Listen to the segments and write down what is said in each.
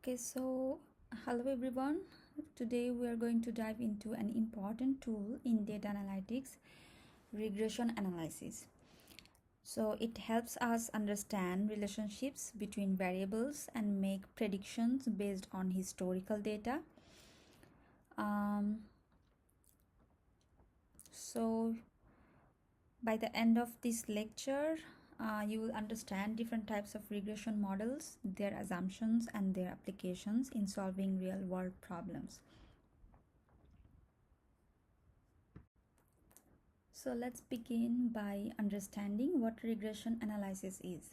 Okay, so hello everyone. Today we are going to dive into an important tool in data analytics, regression analysis. So it helps us understand relationships between variables and make predictions based on historical data. Um, so by the end of this lecture, you will understand different types of regression models, their assumptions, and their applications in solving real world problems. So let's begin by understanding what regression analysis is.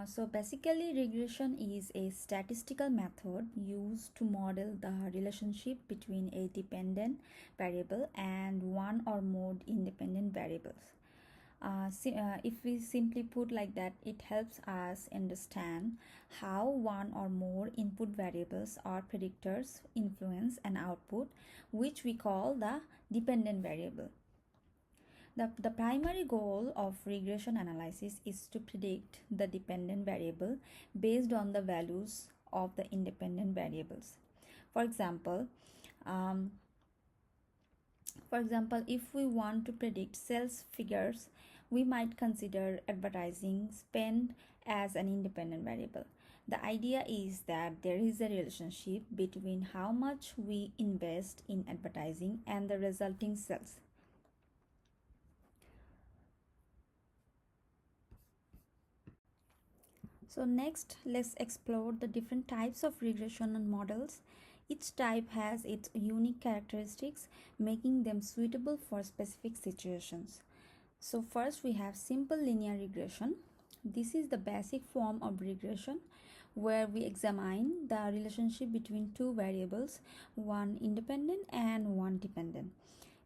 So basically, regression is a statistical method used to model the relationship between a dependent variable and one or more independent variables. If we simply put like that, it helps us understand how one or more input variables or predictors influence an output, which we call the dependent variable. The primary goal of regression analysis is to predict the dependent variable based on the values of the independent variables. For example, um, if we want to predict sales figures, we might consider advertising spend as an independent variable. The idea is that there is a relationship between how much we invest in advertising and the resulting sales. So next, let's explore the different types of regression models. Each type has its unique characteristics, making them suitable for specific situations. So first we have simple linear regression. This is the basic form of regression where we examine the relationship between two variables, one independent and one dependent.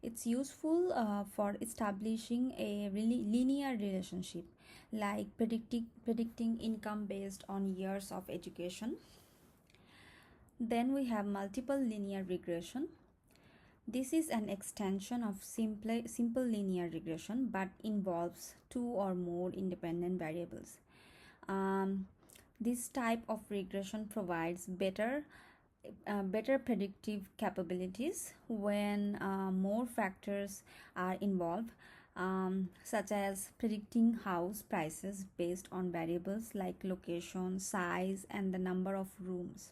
It's useful for establishing a really linear relationship, like predicting income based on years of education. Then we have multiple linear regression. This is an extension of simple linear regression but involves two or more independent variables. This type of regression provides better predictive capabilities when more factors are involved, such as predicting house prices based on variables like location, size, and the number of rooms.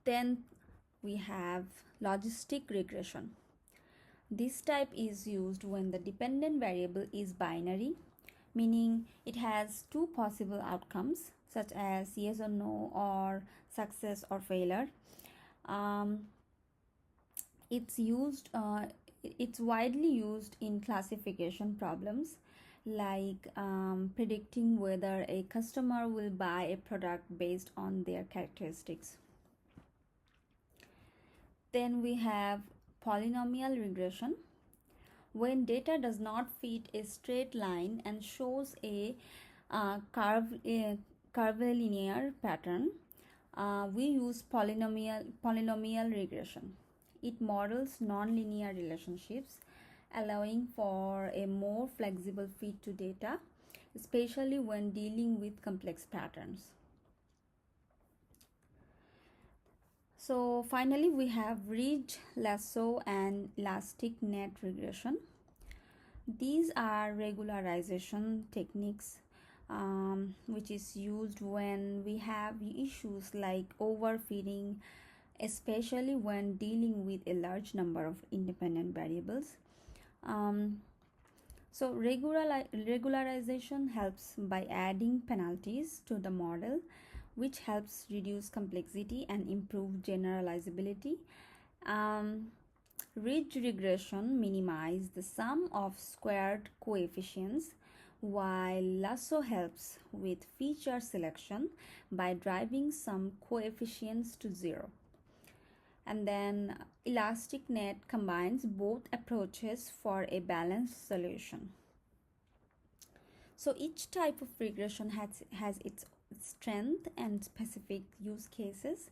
Then we have logistic regression. This type is used when the dependent variable is binary, meaning it has two possible outcomes such as yes or no or success or failure. It's used it's widely used in classification problems like predicting whether a customer will buy a product based on their characteristics. Then we have polynomial regression. When data does not fit a straight line and shows a curvilinear pattern, we use polynomial regression. It models nonlinear relationships, allowing for a more flexible fit to data, especially when dealing with complex patterns. So finally, we have ridge, lasso, and elastic net regression. These are regularization techniques which is used when we have issues like overfitting, especially when dealing with a large number of independent variables. So regularization helps by adding penalties to the model, which helps reduce complexity and improve generalizability. Ridge regression minimizes the sum of squared coefficients, while lasso helps with feature selection by driving some coefficients to zero. And then elastic net combines both approaches for a balanced solution. So each type of regression has its strength and specific use cases.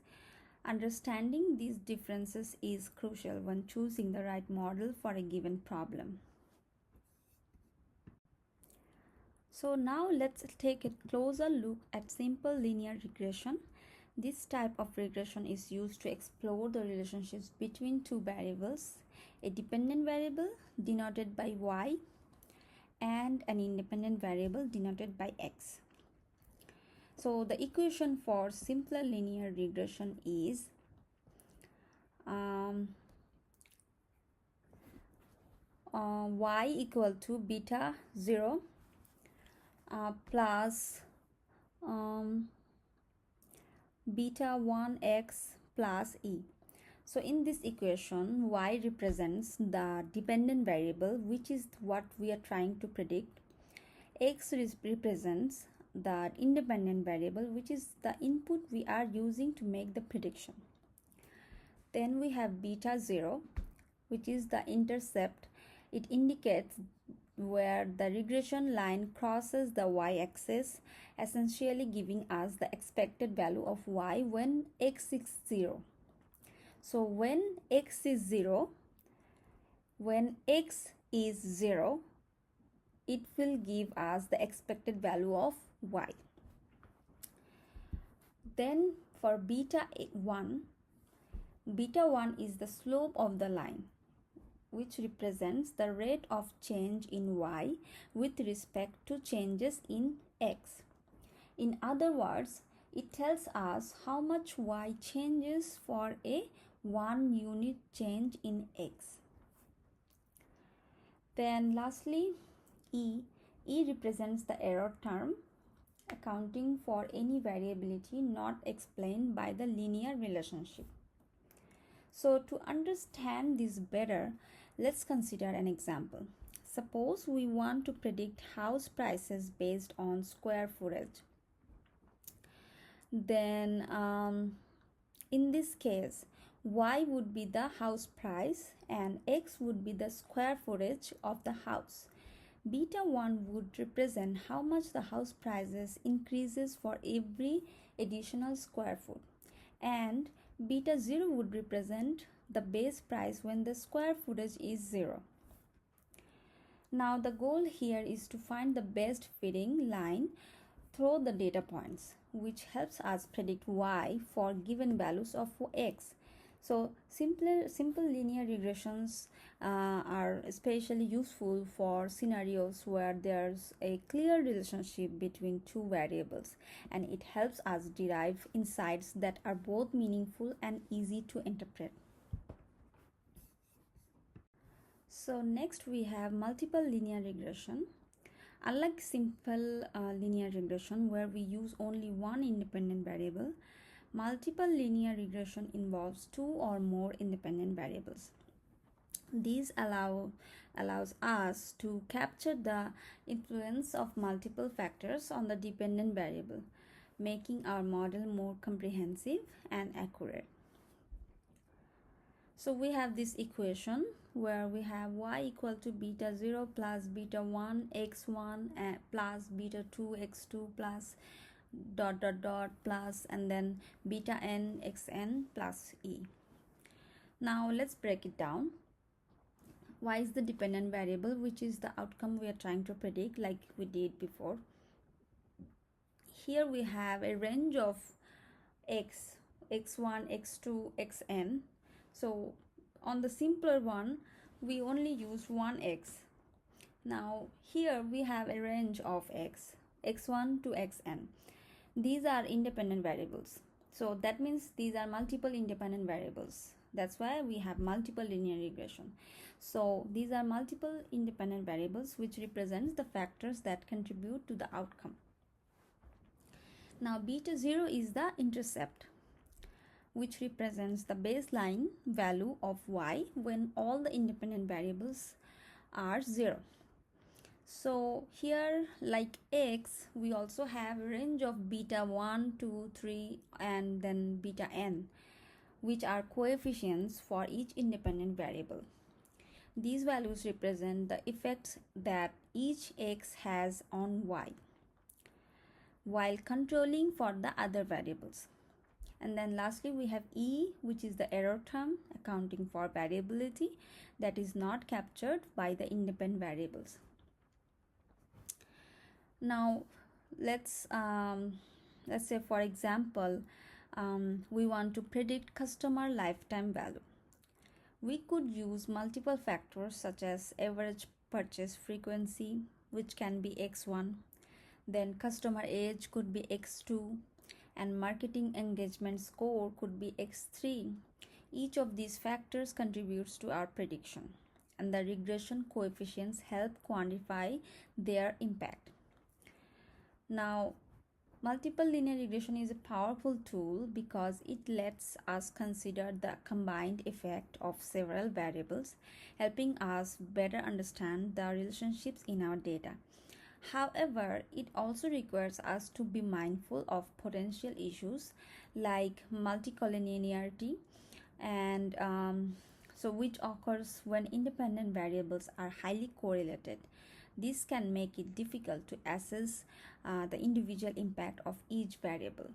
Understanding these differences is crucial when choosing the right model for a given problem. So now let's take a closer look at simple linear regression. This type of regression is used to explore the relationships between two variables, a dependent variable denoted by y and an independent variable denoted by x. So the equation for simpler linear regression is y equal to beta 0 plus beta 1x plus e. So in this equation, y represents the dependent variable, which is what we are trying to predict. X represents the independent variable, which is the input we are using to make the prediction. Then we have beta 0, which is the intercept. It indicates where the regression line crosses the y-axis, essentially giving us the expected value of y when x is 0. So when x is 0, it will give us the expected value of y. Then for beta 1 is the slope of the line, which represents the rate of change in y with respect to changes in x. In other words, it tells us how much y changes for a 1 unit change in x. Then lastly, e represents the error term, accounting for any variability not explained by the linear relationship. So to understand this better, let's consider an example. Suppose we want to predict house prices based on square footage. Then in this case, y would be the house price and x would be the square footage of the house. Beta 1 would represent how much the house prices increases for every additional square foot, and beta 0 would represent the base price when the square footage is 0. Now the goal here is to find the best fitting line through the data points, which helps us predict y for given values of x. So simple linear regressions are especially useful for scenarios where there's a clear relationship between two variables, and it helps us derive insights that are both meaningful and easy to interpret. So next we have multiple linear regression. Unlike simple linear regression where we use only one independent variable, multiple linear regression involves two or more independent variables. These allows us to capture the influence of multiple factors on the dependent variable, making our model more comprehensive and accurate. So we have this equation where we have y equal to beta 0 plus beta 1 x1 plus beta 2 x2 plus dot dot dot plus and then beta n xn plus e. Now let's break it down. Y is the dependent variable, which is the outcome we are trying to predict, like we did before. Here we have a range of x, x1, x2, xn. So on the simpler one, we only use 1x. Now here we have a range of x, x1 to xn. These are independent variables. So that means these are multiple independent variables. That's why we have multiple linear regression. So these are multiple independent variables which represents the factors that contribute to the outcome. Now beta 0 is the intercept, which represents the baseline value of y when all the independent variables are 0. So here, like x, we also have a range of beta 1, 2, 3 and then beta n, which are coefficients for each independent variable. These values represent the effects that each x has on y, while controlling for the other variables. And then lastly we have e, which is the error term accounting for variability that is not captured by the independent variables. Now let's let's say, for example, we want to predict customer lifetime value. We could use multiple factors such as average purchase frequency, which can be x1, then customer age could be x2, and marketing engagement score could be x3. Each of these factors contributes to our prediction, and the regression coefficients help quantify their impact. Now, multiple linear regression is a powerful tool because it lets us consider the combined effect of several variables, helping us better understand the relationships in our data. However, it also requires us to be mindful of potential issues like multicollinearity and which occurs when independent variables are highly correlated. This can make it difficult to assess the individual impact of each variable.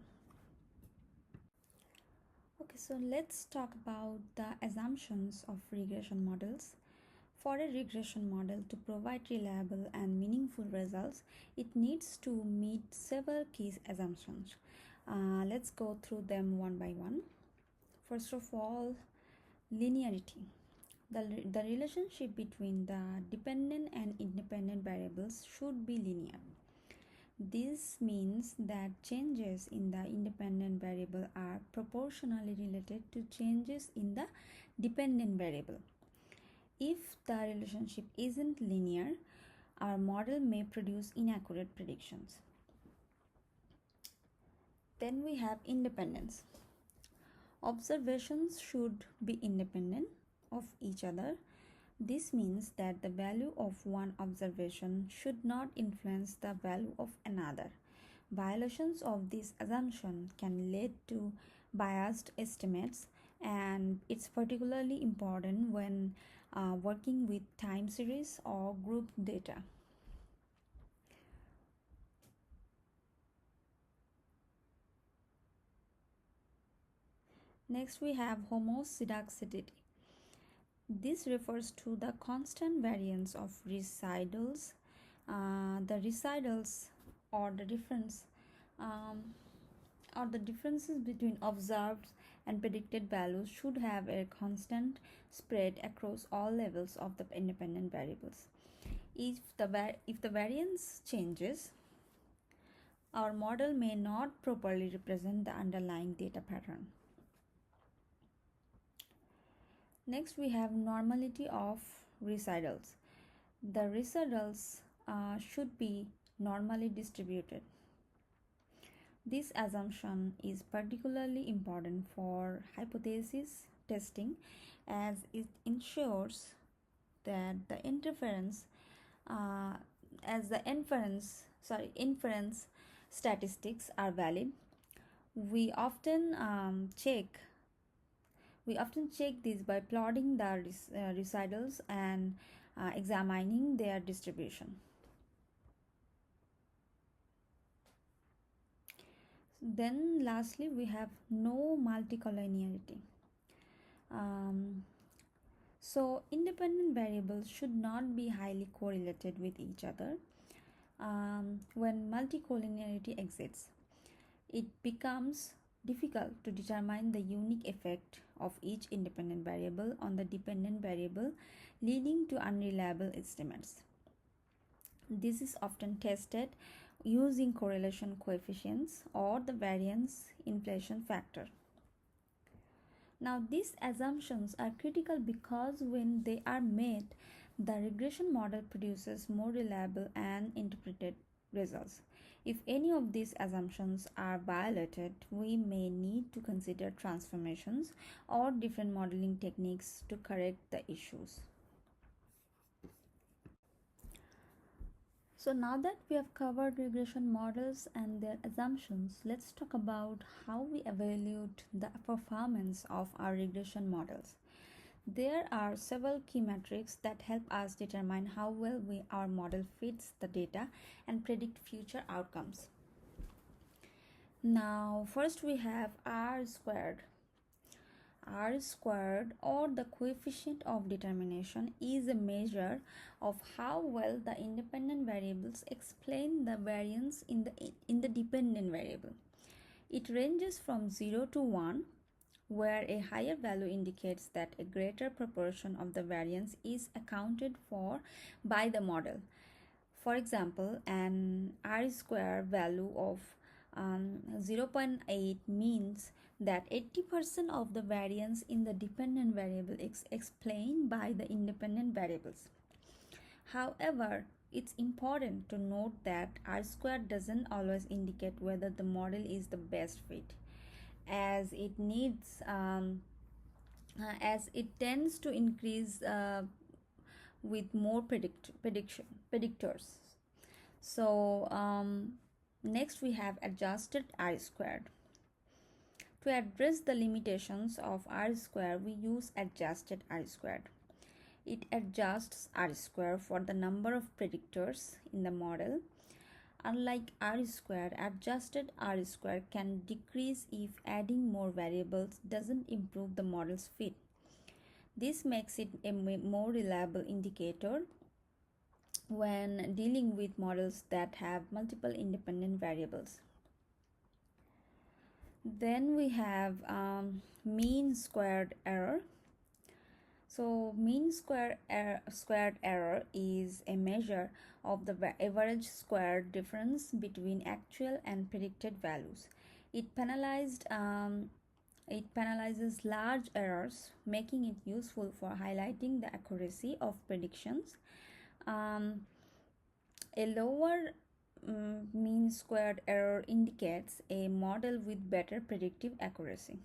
Okay, so let's talk about the assumptions of regression models. For a regression model to provide reliable and meaningful results, it needs to meet several key assumptions. Let's go through them one by one. First of all, linearity. The relationship between the dependent and independent variables should be linear. This means that changes in the independent variable are proportionally related to changes in the dependent variable. If the relationship isn't linear, our model may produce inaccurate predictions. Then we have independence. Observations should be independent of each other. This means that the value of one observation should not influence the value of another. Violations of this assumption can lead to biased estimates, and it's particularly important when working with time series or group data. Next, we have homozygosity. This refers to the constant variance of residuals. The residuals or the difference or the differences between observed and predicted values should have a constant spread across all levels of the independent variables. If the variance changes, our model may not properly represent the underlying data pattern. Next, we have normality of residuals. The residuals should be normally distributed. This assumption is particularly important for hypothesis testing as it ensures that the inference statistics are valid. We often check this by plotting the residuals and examining their distribution. Then lastly, we have no multicollinearity. So independent variables should not be highly correlated with each other. When multicollinearity exists, it becomes difficult to determine the unique effect of each independent variable on the dependent variable, leading to unreliable estimates. This is often tested using correlation coefficients or the variance inflation factor. Now, these assumptions are critical because when they are made, the regression model produces more reliable and interpreted results. If any of these assumptions are violated, we may need to consider transformations or different modeling techniques to correct the issues. So now that we have covered regression models and their assumptions, let's talk about how we evaluate the performance of our regression models. There are several key metrics that help us determine how well our model fits the data and predict future outcomes. Now, first we have R squared. R squared, or the coefficient of determination, is a measure of how well the independent variables explain the variance in the dependent variable. It ranges from 0 to 1, where a higher value indicates that a greater proportion of the variance is accounted for by the model. For example, an R square value of 0.8 means that 80% of the variance in the dependent variable is explained by the independent variables. However, it's important to note that R square doesn't always indicate whether the model is the best fit, as it tends to increase with more predictors. So next we have adjusted R squared. To address the limitations of R squared, we use adjusted R squared. It adjusts R squared for the number of predictors in the model. Unlike R squared, adjusted R squared can decrease if adding more variables doesn't improve the model's fit. This makes it a more reliable indicator when dealing with models that have multiple independent variables. Then we have mean squared error. So squared error is a measure of the average squared difference between actual and predicted values. It penalizes large errors, making it useful for highlighting the accuracy of predictions. A lower mean squared error indicates a model with better predictive accuracy.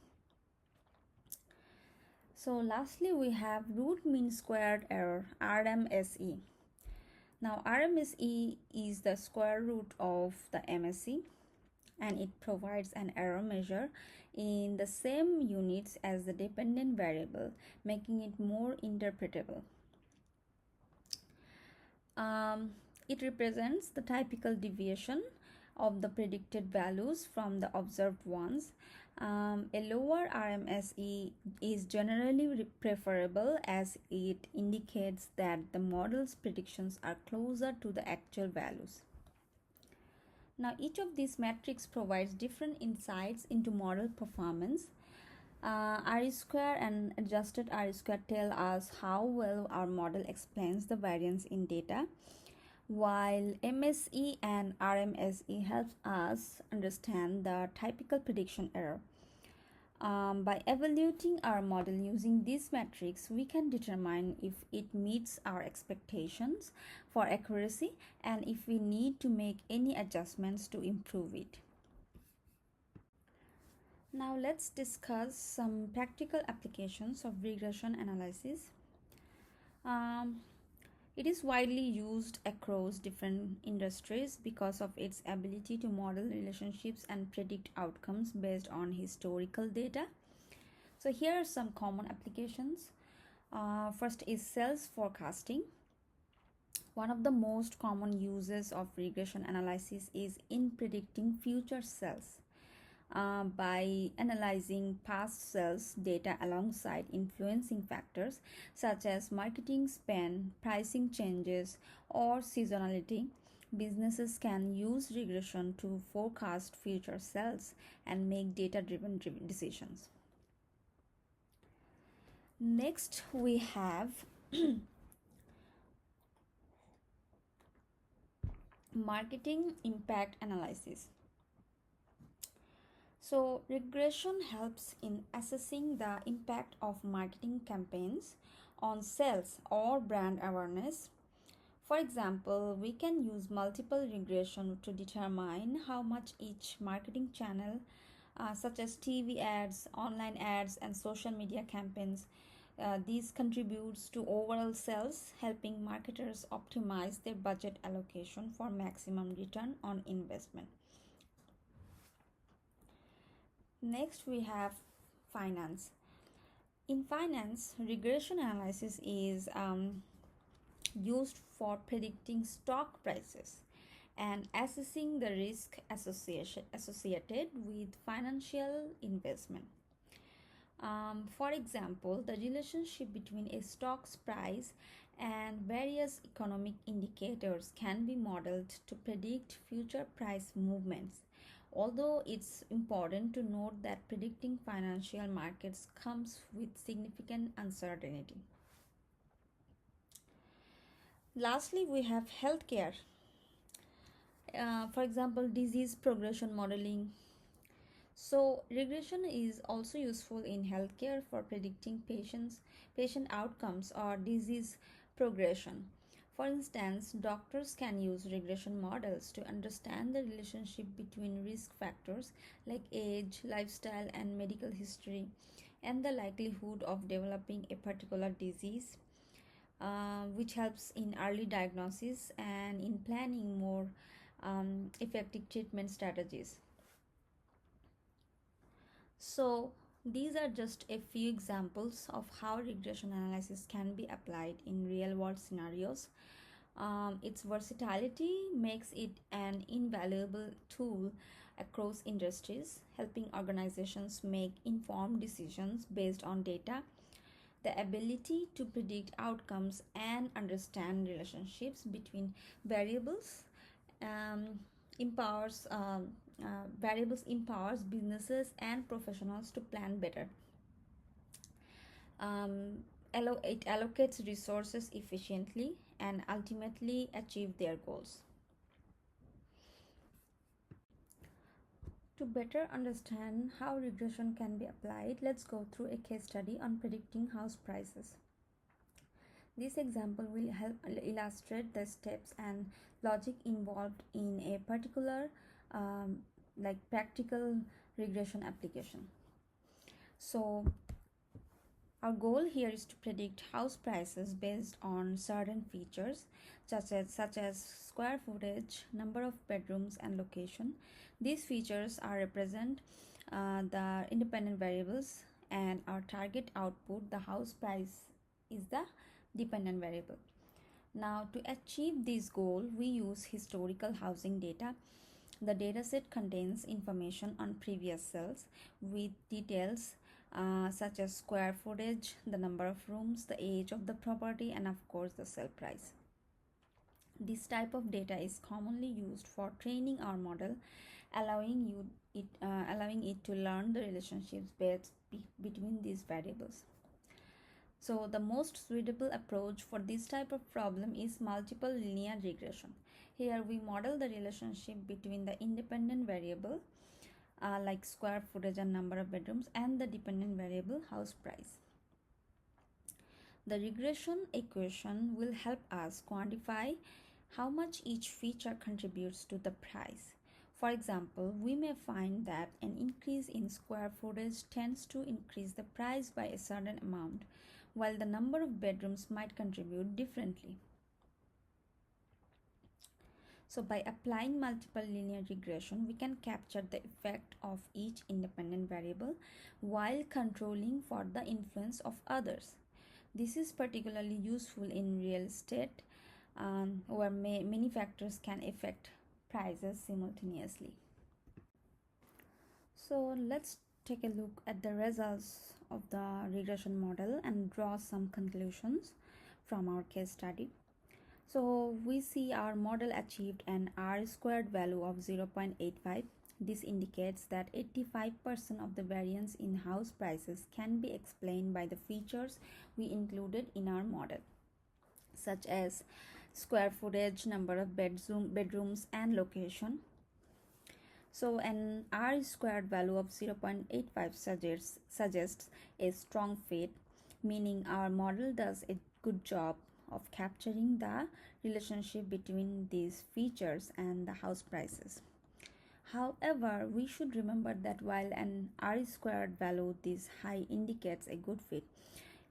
So lastly, we have root mean squared error, RMSE. Now RMSE is the square root of the MSE, and it provides an error measure in the same units as the dependent variable, making it more interpretable. It represents the typical deviation of the predicted values from the observed ones. A lower RMSE is generally preferable, as it indicates that the model's predictions are closer to the actual values. Now, each of these metrics provides different insights into model performance. R square and adjusted R square tell us how well our model explains the variance in data, while MSE and RMSE helps us understand the typical prediction error. By evaluating our model using these metrics, we can determine if it meets our expectations for accuracy and if we need to make any adjustments to improve it. Now let's discuss some practical applications of regression analysis. It is widely used across different industries because of its ability to model relationships and predict outcomes based on historical data. So here are some common applications. First is sales forecasting. One of the most common uses of regression analysis is in predicting future sales. By analyzing past sales data alongside influencing factors such as marketing spend, pricing changes, or seasonality, businesses can use regression to forecast future sales and make data-driven decisions. Next, we have marketing impact analysis. So, regression helps in assessing the impact of marketing campaigns on sales or brand awareness. For example, we can use multiple regression to determine how much each marketing channel, such as TV ads, online ads, and social media campaigns, these contributes to overall sales, helping marketers optimize their budget allocation for maximum return on investment. Next, we have finance. In finance, regression analysis is used for predicting stock prices and assessing the risk associated with financial investment. For example, the relationship between a stock's price and various economic indicators can be modeled to predict future price movements. Although it's important to note that predicting financial markets comes with significant uncertainty. Lastly, we have healthcare. For example, disease progression modeling. So, regression is also useful in healthcare for predicting patient outcomes or disease progression. For instance, doctors can use regression models to understand the relationship between risk factors like age, lifestyle, and medical history, and the likelihood of developing a particular disease, which helps in early diagnosis and in planning more effective treatment strategies. So, these are just a few examples of how regression analysis can be applied in real world scenarios. Its versatility makes it an invaluable tool across industries, helping organizations make informed decisions based on data. The ability to predict outcomes and understand relationships between variables um, empowers businesses and professionals to plan better. um, it allocates resources efficiently and ultimately achieve their goals. To better understand how regression can be applied, let's go through a case study on predicting house prices. This example will help illustrate the steps and logic involved in a particular um, practical regression application. So our goal here is to predict house prices based on certain features such as square footage, number of bedrooms, and location. These features are represent the independent variables, and our target output, the house price, is the dependent variable. Now, to achieve this goal, we use historical housing data. The dataset contains information on previous sales with details such as square footage, the number of rooms, the age of the property, and of course the sale price. This type of data is commonly used for training our model, allowing it to learn the relationships between these variables. So the most suitable approach for this type of problem is multiple linear regression. Here we model the relationship between the independent variable like square footage and number of bedrooms and the dependent variable house price. The regression equation will help us quantify how much each feature contributes to the price. For example, we may find that an increase in square footage tends to increase the price by a certain amount, while the number of bedrooms might contribute differently. So by applying multiple linear regression, we can capture the effect of each independent variable while controlling for the influence of others. This is particularly useful in real estate, where many factors can affect prices simultaneously. So let's take a look at the results of the regression model and draw some conclusions from our case study. So we see our model achieved an R squared value of 0.85. This indicates that 85% of the variance in house prices can be explained by the features we included in our model, such as square footage, number of bedrooms, and location. So an R squared value of 0.85 suggests a strong fit, meaning our model does a good job of capturing the relationship between these features and the house prices. However, we should remember that while an R squared value this high indicates a good fit,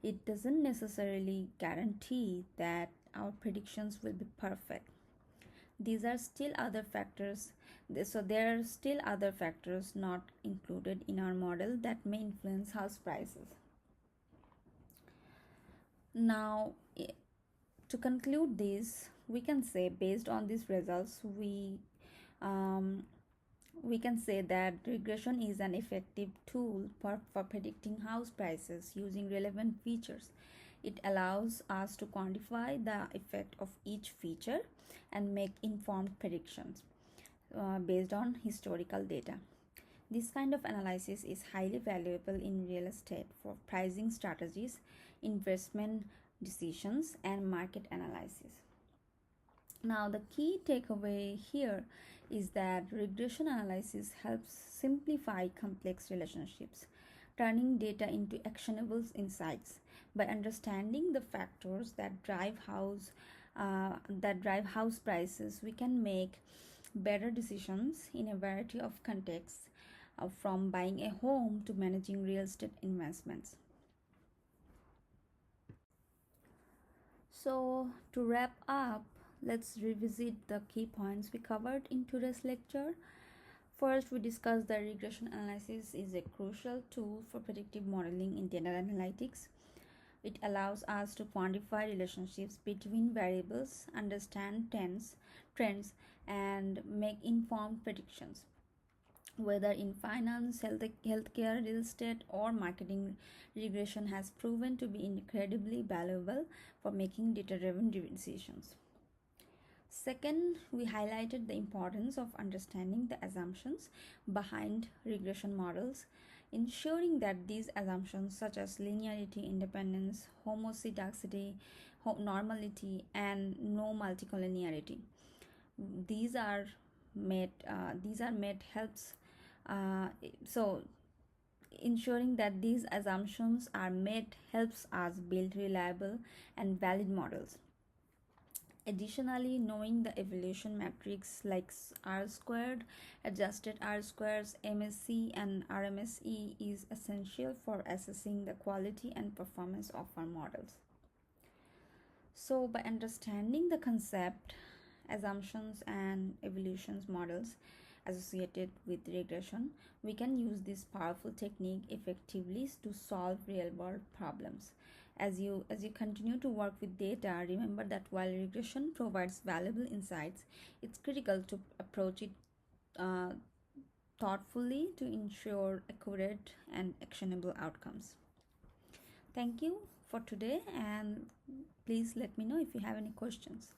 it doesn't necessarily guarantee that our predictions will be perfect. These are still other factors, so there are still other factors not included in our model that may influence house prices. Now, to conclude this, we can say based on these results, we we can say that regression is an effective tool for predicting house prices using relevant features. It allows us to quantify the effect of each feature and make informed predictions based on historical data. This kind of analysis is highly valuable in real estate for pricing strategies, investment decisions, and market analysis. Now, the key takeaway here is that regression analysis helps simplify complex relationships, turning data into actionable insights. By understanding the factors that drive house prices, we can make better decisions in a variety of contexts, from buying a home to managing real estate investments. So, to wrap up, let's revisit the key points we covered in today's lecture. First, we discussed that regression analysis is a crucial tool for predictive modeling in data analytics. It allows us to quantify relationships between variables, understand trends, and make informed predictions. Whether in finance, healthcare, real estate, or marketing, regression has proven to be incredibly valuable for making data-driven decisions. Second, we highlighted the importance of understanding the assumptions behind regression models, ensuring that these assumptions, such as linearity, independence, homozygosity, normality, and no multicollinearity, these are met helps uh, so ensuring that these assumptions are met helps us build reliable and valid models. Additionally, knowing the evaluation metrics like R squared, adjusted R squares, MSC, and RMSE is essential for assessing the quality and performance of our models. So, by understanding the concept, assumptions, and evaluations models associated with regression, we can use this powerful technique effectively to solve real-world problems. As you continue to work with data, remember that while regression provides valuable insights, it's critical to approach it uh, thoughtfully to ensure accurate and actionable outcomes. Thank you for today, and please let me know if you have any questions.